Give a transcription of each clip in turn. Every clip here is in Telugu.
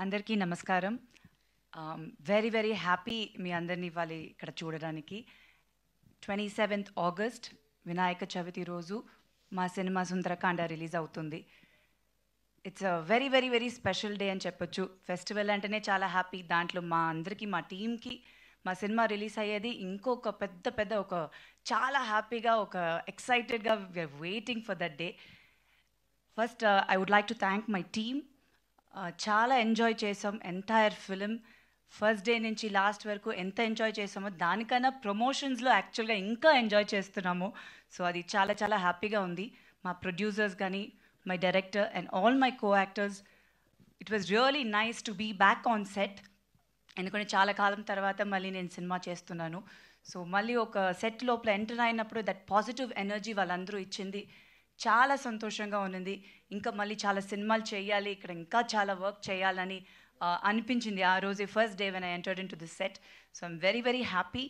అందరికీ నమస్కారం. వెరీ వెరీ హ్యాపీ మీ అందరినీ ఇవాళ ఇక్కడ చూడడానికి. 27th ఆగస్ట్ వినాయక చవితి రోజు మా సినిమా సుందరకాండ రిలీజ్ అవుతుంది. It's a very very very special day అని చెప్పొచ్చు. ఫెస్టివల్ అంటేనే చాలా హ్యాపీ. దాంట్లో మా అందరికీ, మా టీమ్కి మా సినిమా రిలీజ్ అయ్యేది ఇంకొక పెద్ద ఒక చాలా హ్యాపీగా, ఒక ఎక్సైటెడ్గా we're waiting for that day. First I would like to thank my team. చాలా ఎంజాయ్ చేసాం ఎంటైర్ ఫిలిం. ఫస్ట్ డే నుంచి లాస్ట్ వరకు ఎంత ఎంజాయ్ చేసామో దానికన్నా ప్రమోషన్స్లో యాక్చువల్గా ఇంకా ఎంజాయ్ చేస్తున్నాము. సో అది చాలా చాలా హ్యాపీగా ఉంది. మా ప్రొడ్యూసర్స్ కానీ, my director and all my co actors, it was really nice to be back on set. ఎందుకంటే చాలా కాలం తర్వాత మళ్ళీ నేను సినిమా చేస్తున్నాను. సో మళ్ళీ ఒక సెట్ లోపల ఎంటర్ అయినప్పుడు దట్ పాజిటివ్ ఎనర్జీ వాళ్ళందరూ ఇచ్చింది. చాలా సంతోషంగా ఉన్నది. ఇంకా మళ్ళీ చాలా సినిమాలు చేయాలి, ఇక్కడ ఇంకా చాలా వర్క్ చేయాలని అనిపించింది ఆ రోజే, first day when I entered into this set. So I'm very very happy.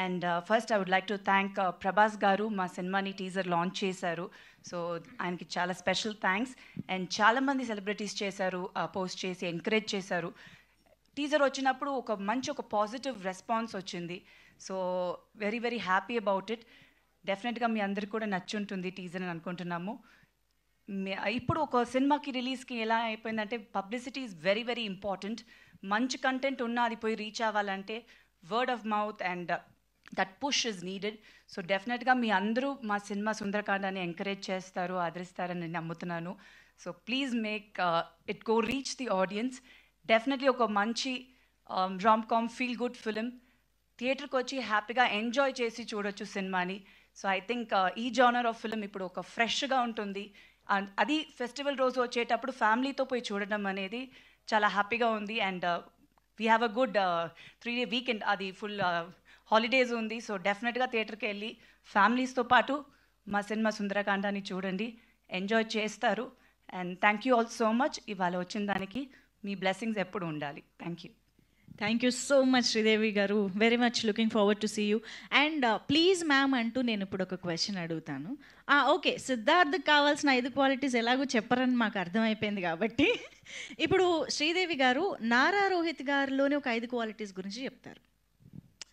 And first I would like to thank Prabhas గారు. మా సినిమాని టీజర్ లాంచ్ చేశారు. సో ఆయనకి చాలా స్పెషల్ థ్యాంక్స్. అండ్ చాలామంది సెలబ్రిటీస్ చేశారు, పోస్ట్ చేసి ఎంకరేజ్ చేశారు. టీజర్ వచ్చినప్పుడు ఒక పాజిటివ్ రెస్పాన్స్ వచ్చింది. So very very happy about it. డెఫినెట్గా మీ అందరికి కూడా నచ్చుంటుంది టీజర్ అని అనుకుంటున్నాము. ఇప్పుడు ఒక సినిమాకి రిలీజ్కి ఎలా అయిపోయిందంటే publicity is very very important. మంచి కంటెంట్ ఉన్నా అది పోయి రీచ్ అవ్వాలంటే word of mouth and that push is needed. So డెఫినెట్గా మీ అందరూ మా సినిమా సుందరకాండాన్ని ఎంకరేజ్ చేస్తారు, ఆదరిస్తారని నేను నమ్ముతున్నాను. So please make it go reach the audience. Definitely ఒక మంచి రామ్-కామ్ ఫీల్ గుడ్ ఫిలిం. థియేటర్కి వచ్చి హ్యాపీగా ఎంజాయ్ చేసి చూడొచ్చు సినిమాని. సో ఐ థింక్ ఈ జానర్ ఆఫ్ ఫిలిం ఇప్పుడు ఒక ఫ్రెష్గా ఉంటుంది. అండ్ అది ఫెస్టివల్ రోజు వచ్చేటప్పుడు ఫ్యామిలీతో పోయి చూడడం అనేది చాలా హ్యాపీగా ఉంది. And we have a good 3-day weekend, అది ఫుల్ హాలిడేస్ ఉంది. సో డెఫినెట్గా థియేటర్కి వెళ్ళి ఫ్యామిలీస్తో పాటు మా సినిమా సుందరకాండాన్ని చూడండి, ఎంజాయ్ చేస్తారు. And thank you all so much. ఇవాళ వచ్చిన దానికి మీ బ్లెస్సింగ్స్ ఎప్పుడు ఉండాలి. Thank you. Thank you so much Sridevi garu. Very much looking forward to see you. And please ma'am అంటూ నేను ఇప్పుడు ఒక క్వశ్చన్ అడుగుతాను. ఓకే, సిద్ధార్థ్కి కావాల్సిన 5 క్వాలిటీస్ ఎలాగో చెప్పరని మాకు అర్థమైపోయింది కాబట్టి ఇప్పుడు శ్రీదేవి గారు నారా రోహిత్ గారిలోని ఒక 5 క్వాలిటీస్ గురించి చెప్తారు,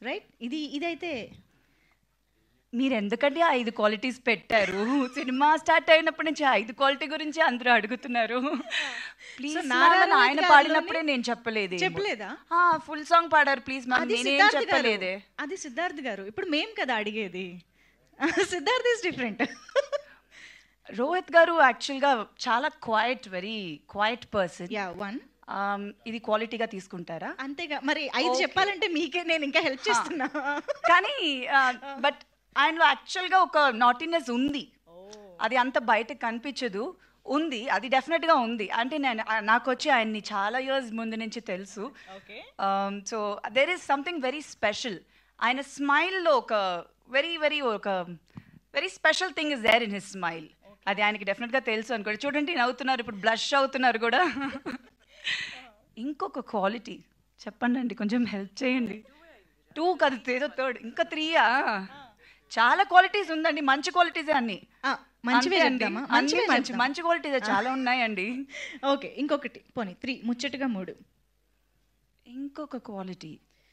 రైట్? ఇదైతే మీరు ఎందుకంటే 5 క్వాలిటీస్ పెట్టారు? సినిమా స్టార్ట్ అయినప్పటి నుంచి 5 క్వాలిటీ గురించి అందరూ అడుగుతున్నారు. ప్లీజ్, ఆయన పాడినప్పుడే నేను చెప్పలేదా? ఫుల్ సాంగ్ పాడారు. ప్లీజ్ చెప్పలేదే. అది సిద్ధార్థ్ గారు. ఇప్పుడు మేం కదా అడిగేది. Siddharth is different. రోహిత్ గారు యాక్చువల్గా చాలా వెరీ క్వైట్ పర్సన్. ఇది క్వాలిటీగా తీసుకుంటారా? అంతేగా మరి 5 చెప్పాలంటే మీకే నేను ఇంకా హెల్ప్ చేస్తున్నా. కానీ బట్ ఆయనలో యాక్చువల్గా ఒక నాటినెస్ ఉంది. అది అంత బయటకు కనిపించదు, ఉంది. అది డెఫినెట్గా ఉంది. అంటే నాకు వచ్చి ఆయన్ని చాలా ఇయర్స్ ముందు నుంచి తెలుసు. So there is something very special. ఆయన స్మైల్లో ఒక very special thing is there in his smile. అది ఆయనకి డెఫినెట్గా తెలుసు అనుకోండి. చూడండి, నవ్వుతున్నారు, ఇప్పుడు బ్లష్ అవుతున్నారు కూడా. ఇంకొక క్వాలిటీ చెప్పండి అండి, కొంచెం హెల్ప్ చేయండి. 2 కాదు, ఏదో 3rd, ఇంకా 3. చాలా క్వాలిటీస్ ఉందండి, మంచి క్వాలిటీసే అన్ని. మంచి క్వాలిటీసే చాలా ఉన్నాయండి. ఓకే, ఇంకొకటి పోనీ 3, ముచ్చటగా 3. ఇంకొక క్వాలిటీ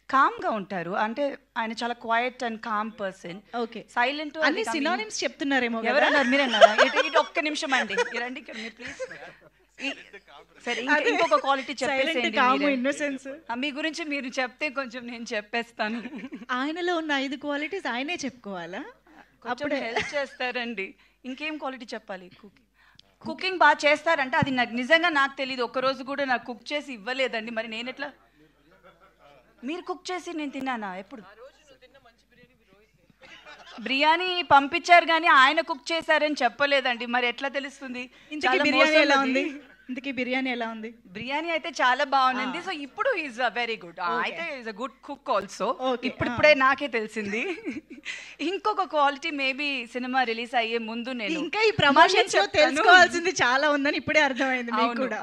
కామ్గా ఉంటారు. అంటే ఆయన చాలా quiet and calm person. Okay, silent. అన్ని సినోనిమ్స్ చెప్తున్నారేమో. ఎవరన్నారు? మీరన్నారా? ఇటు ఒక్క నిమిషం అండి, రండి ఇక్కడ మీరు ప్లీజ్. సరే, ఇంకొక క్వాలిటీ చెప్పేసి మీ గురించి మీరు చెప్తే కొంచెం నేను చెప్పేస్తాను. ఆయనలో ఉన్న 5 క్వాలిటీస్ ఆయనే చెప్పుకోవాలా? అప్పుడు హెల్ప్ చేస్తారండి. ఇంకేం క్వాలిటీ చెప్పాలి? కుకింగ్ బాగా చేస్తారంటే అది నాకు నిజంగా నాకు తెలియదు. ఒక్కరోజు కూడా నాకు కుక్ చేసి ఇవ్వలేదండి. మరి నేను ఎట్లా? మీరు కుక్ చేసి నేను తిన్నానా? ఎప్పుడు బిర్యానీ పంపించారు కానీ ఆయన కుక్ చేశారని చెప్పలేదండి. మరి ఎట్లా తెలుస్తుంది? ఇంతకీ బిర్యానీ ఎలా ఉంది? బిర్యానీ అయితే చాలా బాగుంది. సో ఇప్పుడు ఈజ్ వెరీ గుడ్. అయితే is a good cook also. ఇప్పుడే నాకే తెలిసింది. ఇంకొక క్వాలిటీ మేబీ సినిమా రిలీజ్ అయ్యే ముందు నేను ఇంకా ఈ ప్రమోషన్స్ లో తెలుసుకోవాల్సింది చాలా ఉందని ఇప్పుడే అర్థమైంది మీకు కూడా.